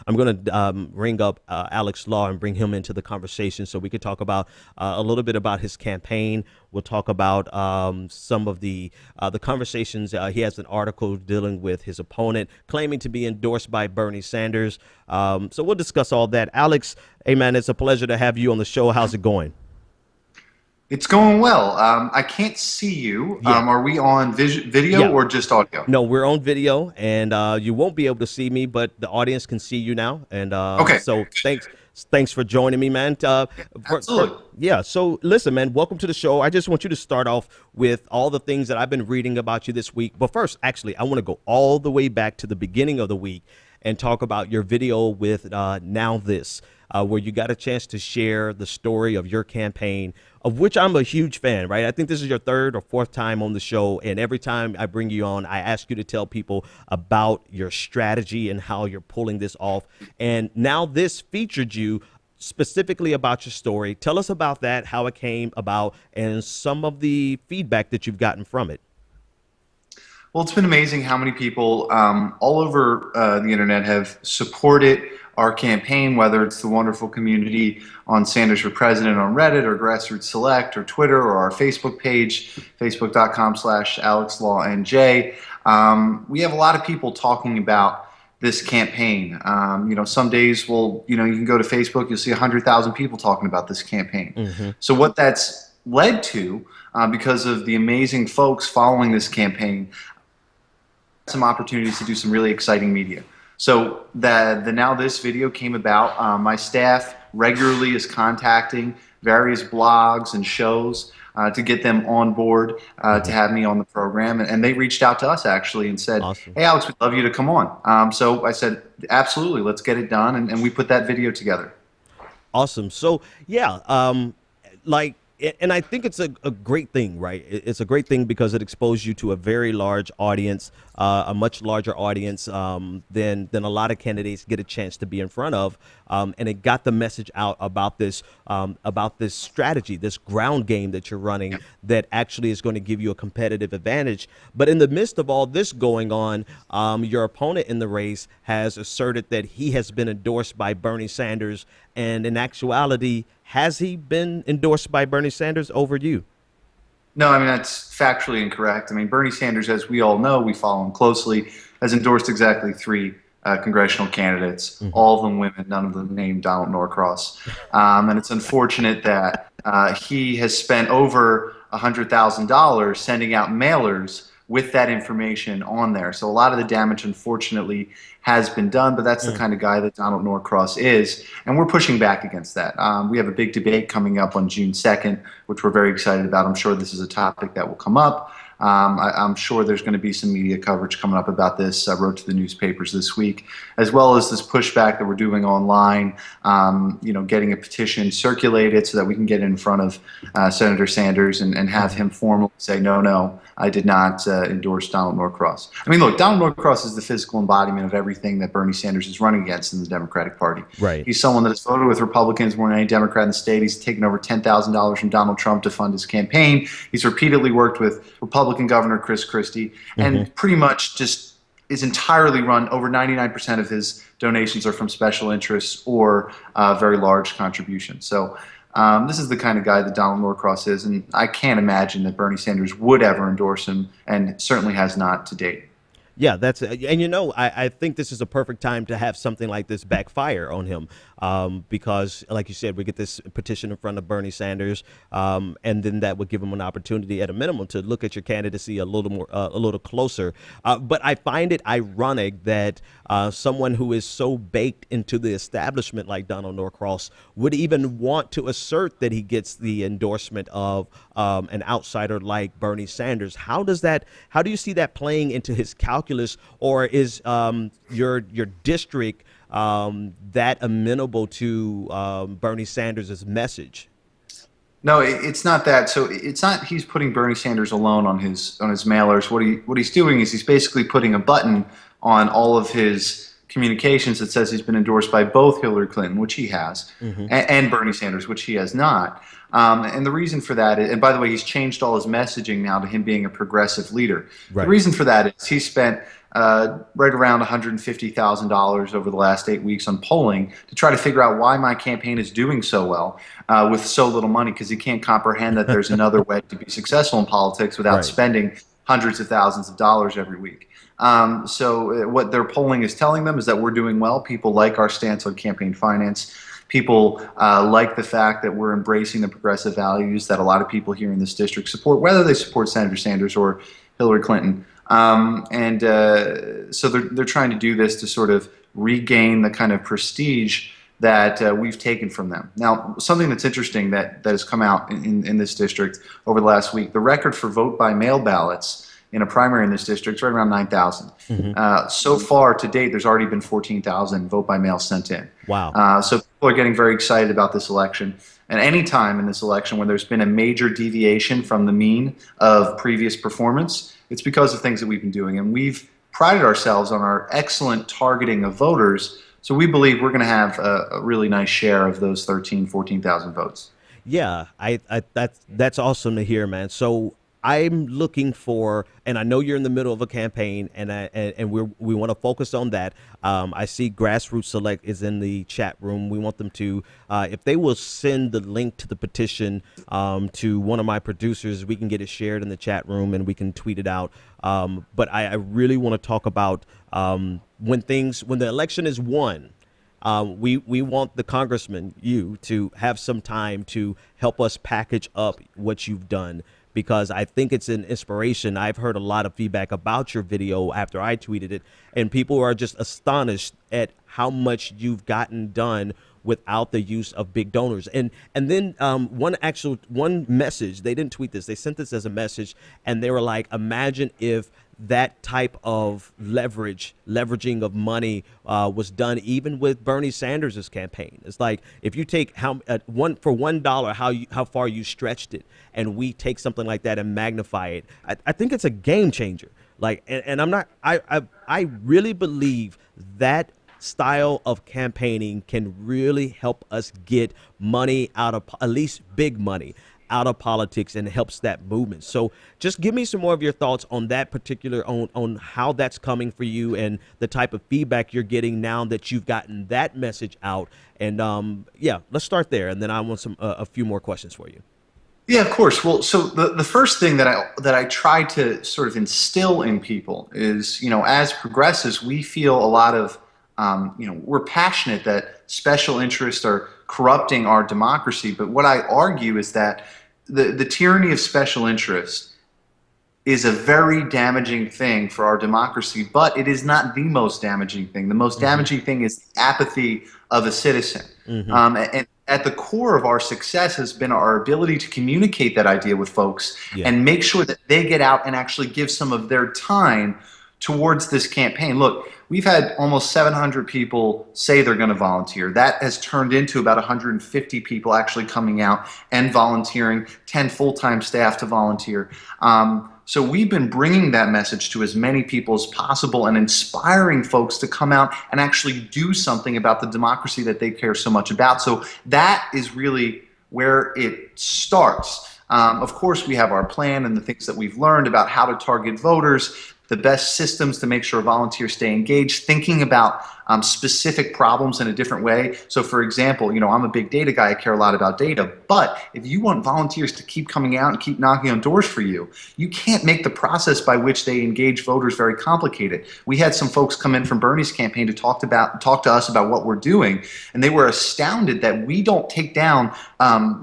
I'm going to ring up Alex Law and bring him into the conversation so we could talk about a little bit about his campaign. We'll talk about some of the conversations. He has an article dealing with his opponent claiming to be endorsed by Bernie Sanders. So we'll discuss all that. Alex, hey man, it's a pleasure to have you on the show. How's it going? It's going well. I can't see you. Yeah. Are we on video Yeah. or just audio? No, we're on video, and you won't be able to see me, but the audience can see you now. And Okay, so thanks for joining me, man. absolutely. Yeah. So listen, man, welcome to the show. I just want you to start off with all the things that I've been reading about you this week. But first, actually, I want to go all the way back to the beginning of the week and talk about your video with Now This, where you got a chance to share the story of your campaign, of which I'm a huge fan, right? I think this is your third or fourth time on the show. And every time I bring you on, I ask you to tell people about your strategy and how you're pulling this off. And Now This featured you specifically about your story. Tell us about that, how it came about, and some of the feedback that you've gotten from it. Well, it's been amazing how many people all over the internet have supported our campaign, whether it's the wonderful community on Sanders for President on Reddit or Grassroots Select or Twitter or our Facebook page, facebook.com/AlexLawNJ. We have a lot of people talking about this campaign. Some days you can go to Facebook, you'll see 100,000 people talking about this campaign. So what that's led to, because of the amazing folks following this campaign, some opportunities to do some really exciting media. So the Now This video came about. My staff regularly is contacting various blogs and shows to get them on board to have me on the program. And they reached out to us actually and said, Awesome. hey, Alex, we'd love you to come on. So I said, absolutely, let's get it done. And we put that video together. Awesome. So yeah, and I think it's a great thing, right? It's a great thing because it exposed you to a very large audience, a much larger audience than a lot of candidates get a chance to be in front of, and it got the message out about this strategy, this ground game that you're running that actually is going to give you a competitive advantage. But in the midst of all this going on, your opponent in the race has asserted that he has been endorsed by Bernie Sanders, and in actuality, has he been endorsed by Bernie Sanders over you? No, I mean, that's factually incorrect. I mean, Bernie Sanders, as we all know, we follow him closely, has endorsed exactly three congressional candidates, all of them women, none of them named Donald Norcross. And it's unfortunate that he has spent over $100,000 sending out mailers with that information on there. So a lot of the damage, unfortunately, has been done, but that's the kind of guy that Donald Norcross is, and we're pushing back against that. We have a big debate coming up on June 2nd, which we're very excited about. I'm sure this is a topic that will come up. I'm sure there's going to be some media coverage coming up about this. I wrote to the newspapers this week, as well as this pushback that we're doing online, getting a petition circulated so that we can get in front of Senator Sanders and have him formally say, no, I did not endorse Donald Norcross. I mean, look, Donald Norcross is the physical embodiment of everything that Bernie Sanders is running against in the Democratic Party. Right. He's someone that has voted with Republicans more than any Democrat in the state. He's taken over $10,000 from Donald Trump to fund his campaign. He's repeatedly worked with Republican Governor Chris Christie and pretty much just is entirely run. Over 99% of his donations are from special interests or very large contributions. So this is the kind of guy that Donald Norcross is, and I can't imagine that Bernie Sanders would ever endorse him, and certainly has not to date. Yeah, and I think this is a perfect time to have something like this backfire on him, because, like you said, we get this petition in front of Bernie Sanders, and then that would give him an opportunity, at a minimum, to look at your candidacy a little closer. But I find it ironic that someone who is so baked into the establishment like Donald Norcross would even want to assert that he gets the endorsement of an outsider like Bernie Sanders. How do you see that playing into his calculus, or is your district that amenable to Bernie Sanders' message? No, it's not that. So it's not he's putting Bernie Sanders alone on his mailers. What he's doing is he's basically putting a button on all of his communications that says he's been endorsed by both Hillary Clinton, which he has, and Bernie Sanders, which he has not. And the reason for that, and by the way, he's changed all his messaging now to him being a progressive leader. Right. The reason for that is he spent right around $150,000 over the last 8 weeks on polling to try to figure out why my campaign is doing so well with so little money, because he can't comprehend that there's another way to be successful in politics without Right. spending hundreds of thousands of dollars every week. So what their polling is telling them is that we're doing well. People like our stance on campaign finance. People like the fact that we're embracing the progressive values that a lot of people here in this district support, whether they support Senator Sanders or Hillary Clinton. So they're trying to do this to sort of regain the kind of prestige that we've taken from them. Now, something that's interesting that has come out in this district over the last week, the record for vote by mail ballots in a primary in this district is right around 9,000. So far to date, there's already been 14,000 vote by mail sent in. Wow. So people are getting very excited about this election. And any time in this election when there's been a major deviation from the mean of previous performance, it's because of things that we've been doing. And we've prided ourselves on our excellent targeting of voters. So we believe we're going to have a really nice share of those 14,000 votes. Yeah, that's awesome to hear, man. So I'm looking for, and I know you're in the middle of a campaign, and we want to focus on that. I see Grassroots Select is in the chat room. We want them to, if they will send the link to the petition to one of my producers, we can get it shared in the chat room and we can tweet it out. But I really want to talk about when the election is won. We want the congressman, you, to have some time to help us package up what you've done, because I think it's an inspiration. I've heard a lot of feedback about your video after I tweeted it, and people are just astonished at how much you've gotten done without the use of big donors. And then one message, they didn't tweet this, they sent this as a message, and they were like, imagine if that type of leveraging of money was done even with Bernie Sanders' campaign. It's like, if you take for $1, how far you stretched it, and we take something like that and magnify it, I think it's a game changer. Like, and I really believe that style of campaigning can really help us get money out of, at least big money, out of politics, and helps that movement. So just give me some more of your thoughts on that particular, on how that's coming for you and the type of feedback you're getting now that you've gotten that message out. And yeah, let's start there, and then I want a few more questions for you. Yeah, of course. Well, so the first thing that I try to sort of instill in people is, as progressives, we feel a lot of, we're passionate that special interests are corrupting our democracy. But what I argue is that the tyranny of special interest is a very damaging thing for our democracy, but it is not the most damaging thing. The most damaging thing is the apathy of a citizen. And at the core of our success has been our ability to communicate that idea with folks and make sure that they get out and actually give some of their time towards this campaign. Look, we've had almost 700 people say they're going to volunteer. That has turned into about 150 people actually coming out and volunteering, 10 full-time staff to volunteer. So we've been bringing that message to as many people as possible and inspiring folks to come out and actually do something about the democracy that they care so much about. So that is really where it starts. Of course, we have our plan and the things that we've learned about how to target voters, the best systems to make sure volunteers stay engaged, thinking about specific problems in a different way. So for example, I'm a big data guy, I care a lot about data, but if you want volunteers to keep coming out and keep knocking on doors for you, you can't make the process by which they engage voters very complicated. We had some folks come in from Bernie's campaign to talk to us about what we're doing, and they were astounded that we don't take down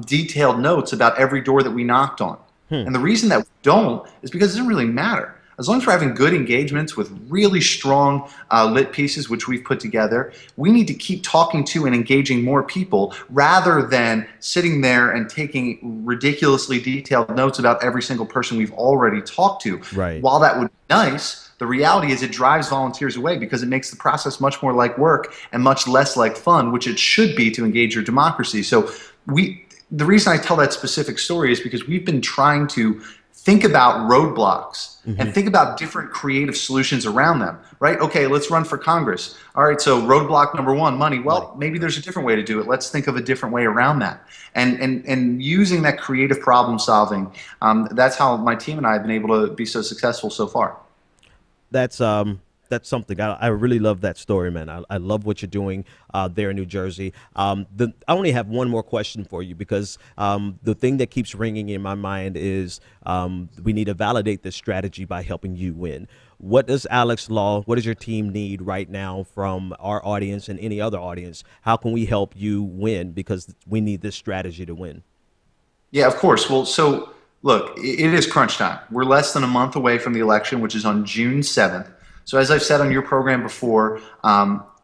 detailed notes about every door that we knocked on. And the reason that we don't is because it doesn't really matter. As long as we're having good engagements with really strong lit pieces, which we've put together, we need to keep talking to and engaging more people rather than sitting there and taking ridiculously detailed notes about every single person we've already talked to. Right. While that would be nice, the reality is it drives volunteers away because it makes the process much more like work and much less like fun, which it should be to engage your democracy. So the reason I tell that specific story is because we've been trying to think about roadblocks and think about different creative solutions around them, right? Okay, let's run for Congress. All right, so roadblock number one, money. Well, maybe there's a different way to do it. Let's think of a different way around that. And using that creative problem solving, that's how my team and I have been able to be so successful so far. That's that's something. I really love that story, man. I love what you're doing there in New Jersey. I only have one more question for you because the thing that keeps ringing in my mind is we need to validate this strategy by helping you win. What does Alex Law, what does your team need right now from our audience and any other audience? How can we help you win? Because we need this strategy to win. Yeah, of course. Well, so look, it is crunch time. We're less than a month away from the election, which is on June 7th. So as I've said on your program before,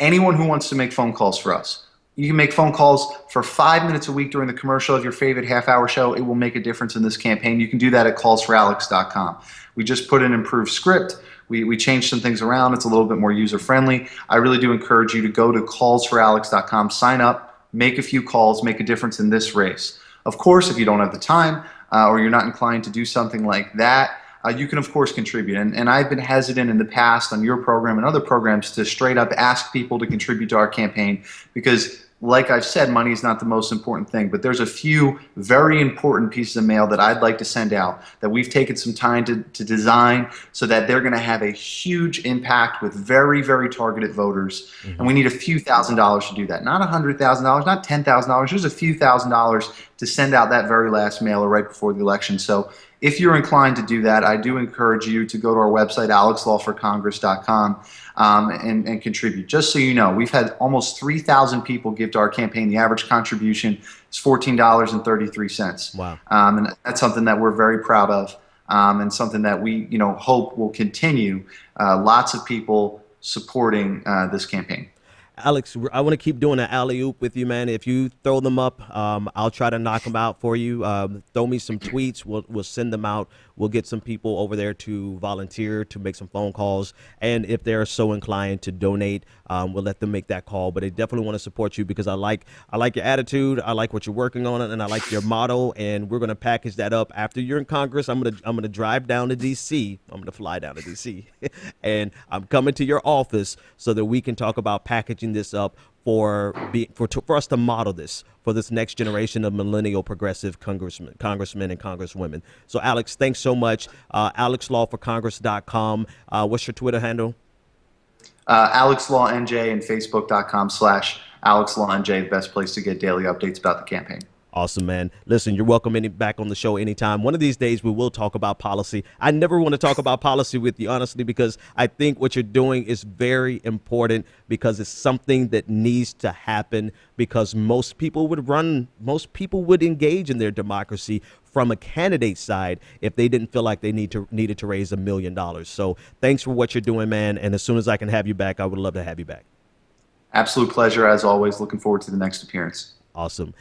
anyone who wants to make phone calls for us, you can make phone calls for 5 minutes a week during the commercial of your favorite half-hour show. It will make a difference in this campaign. You can do that at callsforalex.com. We just put an improved script. We changed some things around. It's a little bit more user-friendly. I really do encourage you to go to callsforalex.com, sign up, make a few calls, make a difference in this race. Of course, if you don't have the time or you're not inclined to do something like that, you can, of course, contribute. And I've been hesitant in the past on your program and other programs to straight up ask people to contribute to our campaign because, like I've said, money is not the most important thing. But there's a few very important pieces of mail that I'd like to send out that we've taken some time to design so that they're going to have a huge impact with very, very targeted voters. Mm-hmm. And we need a few $1,000s to do that. Not $100,000, not $10,000, just a few $1,000s to send out that very last mailer right before the election. So if you're inclined to do that, I do encourage you to go to our website, alexlawforcongress.com, and contribute. Just so you know, we've had almost 3,000 people give to our campaign. The average contribution is $14.33. Wow. And that's something that we're very proud of, and something that we hope will continue. Lots of people supporting this campaign. Alex, I want to keep doing an alley-oop with you, man. If you throw them up, I'll try to knock them out for you. Throw me some tweets. We'll send them out. We'll get some people over there to volunteer, to make some phone calls. And if they're so inclined to donate, we'll let them make that call. But I definitely want to support you because I like your attitude. I like what you're working on, and I like your motto. And we're going to package that up. After you're in Congress, I'm gonna drive down to D.C. I'm going to fly down to D.C. and I'm coming to your office so that we can talk about packaging this up for us to model this for this next generation of millennial progressive congressmen and congresswomen. So Alex, thanks so much. AlexLawForCongress.com. What's your Twitter handle? AlexLawNJ and Facebook.com/AlexLawNJ, the best place to get daily updates about the campaign. Awesome, man. Listen, you're welcome back on the show anytime. One of these days we will talk about policy. I never want to talk about policy with you, honestly, because I think what you're doing is very important because it's something that needs to happen because most people would engage in their democracy from a candidate side if they didn't feel like they needed to raise $1 million. So thanks for what you're doing, man. And as soon as I can have you back, I would love to have you back. Absolute pleasure, as always. Looking forward to the next appearance. Awesome.